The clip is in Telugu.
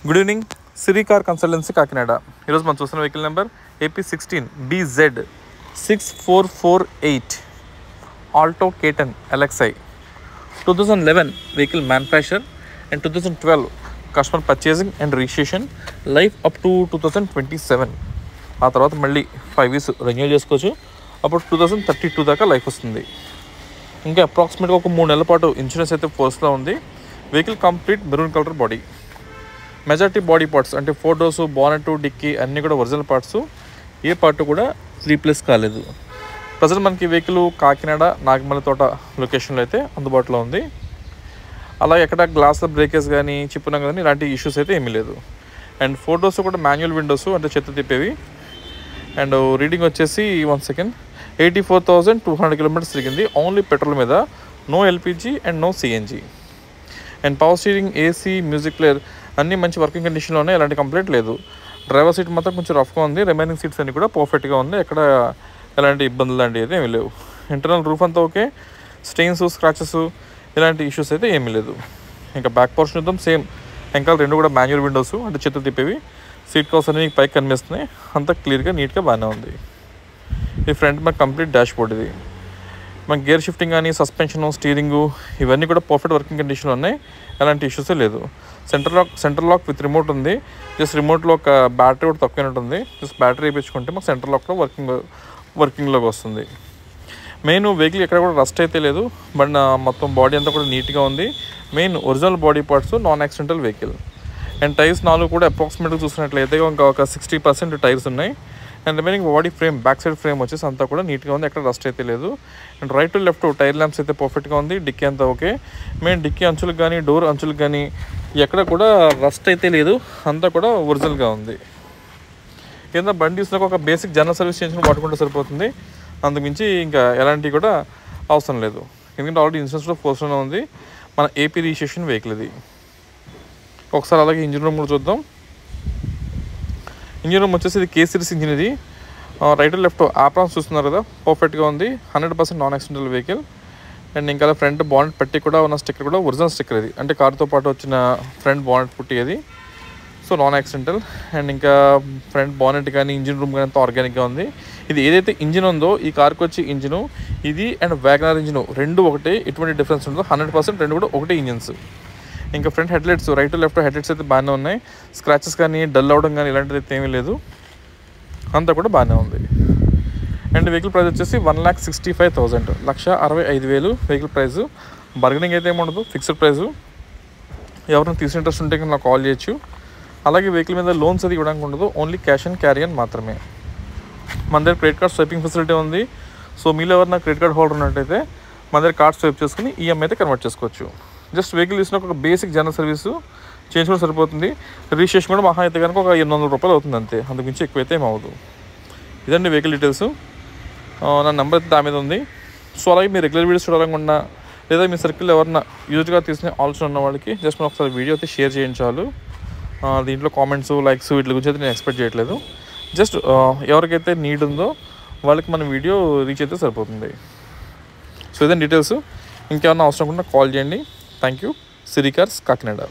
గుడ్ ఈవినింగ్, సిరి కార్ కన్సల్టెన్సీ కాకినాడ. ఈరోజు మనం చూస్తున్న vehicle number AP16 BZ 6448 Alto కేటన్ LXI 2011 vehicle manufacture and 2012 customer purchasing and registration, life up to 2027. ఆ తర్వాత మళ్ళీ 5 years రెన్యూ చేసుకోవచ్చు. అప్పుడు 2032 దాకా లైఫ్ వస్తుంది. ఇంకా అప్రాక్సిమేట్గా ఒక 3 నెలల పాటు ఇన్సూరెన్స్ అయితే ఫోర్స్లో ఉంది. Vehicle complete maroon colour body, majority body parts అంటే ఫోటోస్, బానెట్, డిక్కీ అన్నీ కూడా ఒరిజినల్ పార్ట్స్. ఏ పార్ట్ కూడా రీప్లేస్ కాలేదు. ప్రజెంట్ మనకి వెహికల్ కాకినాడ నాగమల్లి తోట లొకేషన్లో అయితే అందుబాటులో ఉంది. అలాగే ఎక్కడ గ్లాస్ల బ్రేకేజ్ కానీ చిప్పున కానీ ఇలాంటి ఇష్యూస్ అయితే ఏమీ లేదు. అండ్ ఫోటోస్ కూడా మాన్యువల్ విండోస్ అంటే చెత్త తిప్పేవి. అండ్ రీడింగ్ వచ్చేసి 84,200 కిలోమీటర్స్ తిరిగింది ఓన్లీ పెట్రోల్ మీద, no LPG and no CNG. And power steering, AC, music player అన్నీ మంచి వర్కింగ్ కండిషన్లో ఉన్నాయి. ఎలాంటి కంప్లైంట్ లేదు. డ్రైవర్ సీట్ మాత్రం కొంచెం రఫ్గా ఉంది. రిమైనింగ్ సీట్స్ అన్నీ కూడా పర్ఫెక్ట్గా ఉంది. ఎక్కడ ఎలాంటి ఇబ్బందులు లాంటివి అయితే ఏమీ లేవు. ఇంటర్నల్ రూఫ్ అంతా ఓకే. స్టెయిన్స్, స్క్రాచెస్ ఇలాంటి ఇష్యూస్ అయితే ఏమీ లేదు. ఇంకా బ్యాక్ పోర్షన్ చూద్దాం. సేమ్ వెనకాల రెండు కూడా మాన్యువల్ విండోస్ అంటే చేతులు తిప్పేవి. సీట్ కవర్స్ అన్ని పైకి కనిపిస్తున్నాయి. అంతా క్లియర్గా నీట్గా బాగానే ఉంది. ఈ ఫ్రంట్ మనకు కంప్లీట్ డాష్ బోర్డ్. ఇది మనకి గేర్ షిఫ్టింగ్ కానీ సస్పెన్షను, స్టీరింగు ఇవన్నీ కూడా పర్ఫెక్ట్ వర్కింగ్ కండిషన్లో ఉన్నాయి. ఎలాంటి ఇష్యూసే లేదు. సెంటర్ లాక్ విత్ రిమోట్ ఉంది. జస్ట్ రిమోట్లో ఒక బ్యాటరీ కూడా తక్కువ ఉంటుంది. జస్ట్ బ్యాటరీ వేయించుకుంటే మాకు సెంటర్ లాక్లో వర్కింగ్లోకి వస్తుంది. మెయిన్ వెహికల్ ఎక్కడ కూడా రస్ట్ అయితే లేదు. బట్ మొత్తం బాడీ అంతా కూడా నీట్గా ఉంది. Main original body parts, non accidental vehicle. And tyres 4 కూడా అప్రాక్సిమేట్గా చూసినట్లయితే ఇంకా ఒక 60% టైర్స్ ఉన్నాయి. And remaining body frame, back side frame వచ్చేసి అంతా కూడా నీట్గా ఉంది. ఎక్కడ రస్ట్ అయితే లేదు. And right to left tail lamps అయితే పర్ఫెక్ట్గా ఉంది. డిక్కీ అంతా ఓకే. మెయిన్ డిక్కీ అంచులకు కానీ డోర్ అంచులకు కానీ ఎక్కడ కూడా రస్ట్ అయితే లేదు. అంతా కూడా ఒరిజినల్గా ఉంది. కింద బండి తీసుకున్నాక ఒక బేసిక్ జనరల్ సర్వీస్ చేయించుకుని వాడుకుంటే సరిపోతుంది. అందుమించి ఇంకా ఎలాంటివి కూడా అవసరం లేదు. ఎందుకంటే ఆల్రెడీ ఇన్సూరెన్స్ కూడా ఫోర్స్లోనే ఉంది. మన AP రిజిస్ట్రేషన్ వెహికల్ ఇది. ఒకసారి అలాగే ఇంజిన్ రూమ్ కూడా చూద్దాం. ఇంజిన్ రూమ్ వచ్చేసి ఇది K series ఇంజిన్. ఇది రైట్ లెఫ్ట్ ఆప్రాన్స్ చూస్తున్నారు కదా, పర్ఫెక్ట్గా ఉంది. 100% నాన్ యాక్సిడెంటల్ వెహికల్. అండ్ ఇంకా ఫ్రంట్ బానెట్ పెట్టి కూడా ఉన్న స్టిక్కర్ కూడా ఒరిజినల్ స్టిక్కర్. ఇది అంటే కార్తో పాటు వచ్చిన ఫ్రంట్ బానెట్ పుట్టి అది. So non accidental. అండ్ ఇంకా ఫ్రంట్ బానెట్ కానీ ఇంజిన్ రూమ్ కానీ అంతా ఆర్గానిక్గా ఉంది. ఇది ఏదైతే ఇంజిన్ ఉందో ఈ కార్కి వచ్చే ఇంజిన్ ఇది అండ్ వ్యాగనర్ ఇంజిన్ రెండు ఒకటే, ఎటువంటి డిఫరెన్స్ ఉండదు. 100% రెండు కూడా ఒకటే ఇంజిన్స్. ఇంకా front headlights, right left headlights అయితే బాగానే ఉన్నాయి. స్క్రాచెస్ కానీ డల్ అవడం కానీ ఇలాంటిది అయితే ఏమీ లేదు. అంతా కూడా బాగానే ఉంది. అండ్ వెహికల్ ప్రైస్ వచ్చేసి 1,65,000, 1,65,000 వెహికల్ ప్రైస్. బార్గెనింగ్ అయితే ఏముండదు, ఫిక్స్డ్ ప్రైస్. ఎవరైనా తీసిన ఇంట్రెస్ట్ ఉంటే నాకు కాల్ చేయొచ్చు. అలాగే వెహికల్ మీద లోన్స్ అది ఇవ్వడానికి ఉండదు, ఓన్లీ క్యాష్ అండ్ క్యారీ అని మాత్రమే. మన దగ్గర క్రెడిట్ కార్డ్ స్వైపింగ్ ఫెసిలిటీ ఉంది. సో మీలో ఎవరైనా క్రెడిట్ కార్డ్ హోల్డర్ ఉన్నట్టయితే మన దగ్గర కార్డ్ స్వైప్ చేసుకుని EMI అయితే కన్వర్ట్ చేసుకోవచ్చు. జస్ట్ వెహికల్ తీసుకున్న ఒక బేసిక్ జనరల్ సర్వీసు చేయించుకోవడం సరిపోతుంది. రిజిస్ట్రేషన్ కూడా మహా అయితే కనుక ఒక 800 రూపాయలు అవుతుంది అంతే, అంతకుమించి ఎక్కువైతే ఏమవుదు. ఇదండి వెహికల్ డీటెయిల్స్. నా నెంబర్ అయితే దాని మీద ఉంది. సో అలాగే మీరు రెగ్యులర్ వీడియోస్ చూడాలనుకున్నా లేదా మీ సర్కిల్ ఎవరన్నా యూజ్గా తీసుకునే ఆలోచన ఉన్న వాళ్ళకి జస్ట్ మనం ఒకసారి వీడియో అయితే షేర్ చేయించాలి. దీంట్లో కామెంట్స్, లైక్స్ వీటి గురించి అయితే నేను ఎక్స్పెక్ట్ చేయట్లేదు. జస్ట్ ఎవరికైతే నీడ్ ఉందో వాళ్ళకి మన వీడియో రీచ్ అయితే సరిపోతుంది. సో ఇదే డీటెయిల్స్. ఇంకేమన్నా అవసరం కూడా కాల్ చేయండి. Thank you. Siri cars Kakinada.